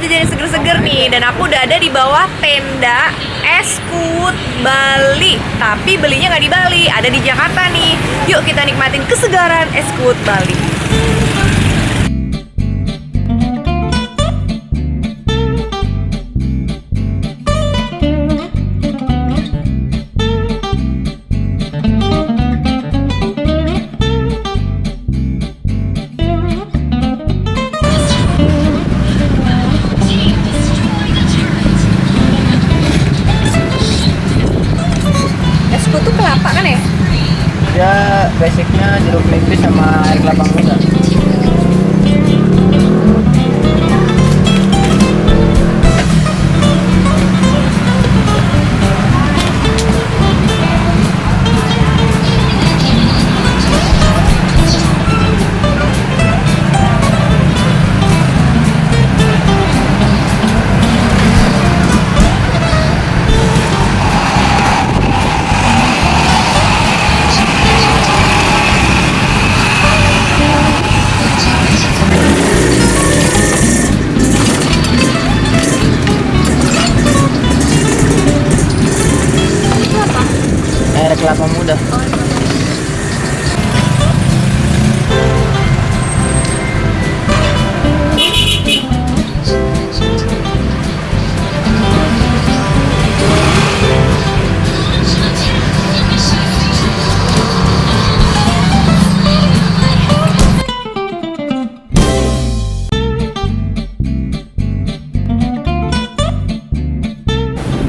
jajan seger-seger nih. Dan aku udah ada di bawah tenda Eskut Bali. Tapi belinya nggak di Bali, ada di Jakarta nih. Yuk kita nikmatin kesegaran Eskut Bali. Eskut tuh kelapa kan ya? Dia basicnya jeruk nipis sama air kelapa muda. Air kelapa muda.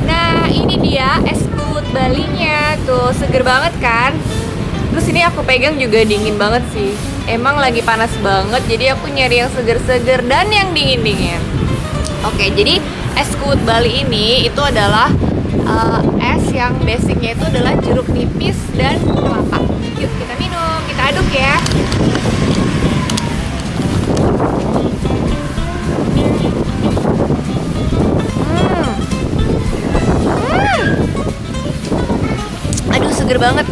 Nah, ini dia Eskut Balinya. Tuh, seger banget kan? Terus ini aku pegang juga dingin banget sih. Emang lagi panas banget, jadi aku nyari yang seger-seger dan yang dingin-dingin. Oke, jadi Eskut Bali ini itu adalah es yang basicnya itu adalah jeruk nipis dan kelapa. Yuk kita minum, kita aduk ya. Aduh, seger banget.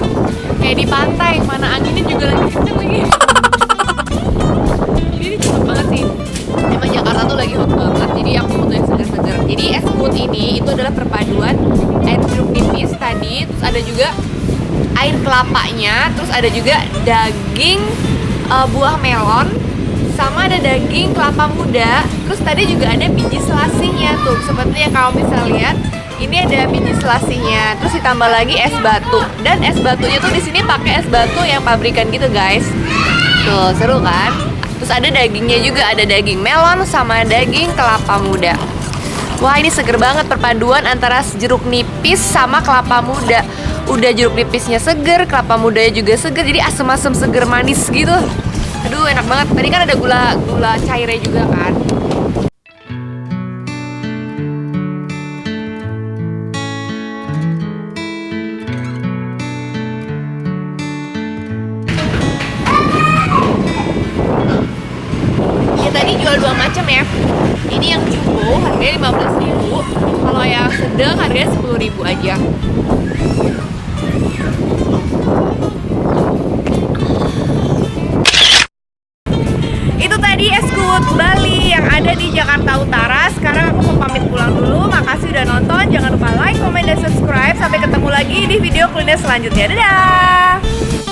Kayak di pantai, mana anginnya juga lagi kenceng lagi. Ini cepet banget sih. Emang Jakarta tuh lagi hot banget, jadi aku butuh yang seger-seger. Jadi Eskut ini itu adalah perpaduan air jeruk nipis tadi, terus ada juga air kelapanya, terus ada juga daging buah melon, sama ada daging kelapa muda. Terus tadi juga ada biji selasihnya tuh, seperti yang kamu bisa lihat. Ini ada biji selasihnya, terus ditambah lagi es batu. Dan es batunya tuh di sini pakai es batu yang pabrikan gitu, guys. Tuh, seru kan? Terus ada dagingnya juga, ada daging melon sama daging kelapa muda. Wah, ini seger banget perpaduan antara jeruk nipis sama kelapa muda. Udah jeruk nipisnya seger, kelapa mudanya juga seger, jadi asem-asem seger manis gitu. Aduh, enak banget. Tadi kan ada gula cairnya juga kan. Tadi jual dua macam ya. Ini yang jumbo harganya 15.000. Kalau yang sedang harganya 10.000 aja. Itu tadi Eskut Bali yang ada di Jakarta Utara. Sekarang aku mau pamit pulang dulu. Makasih udah nonton. Jangan lupa like, comment, dan subscribe. Sampai ketemu lagi di video kuliner selanjutnya. Dadah.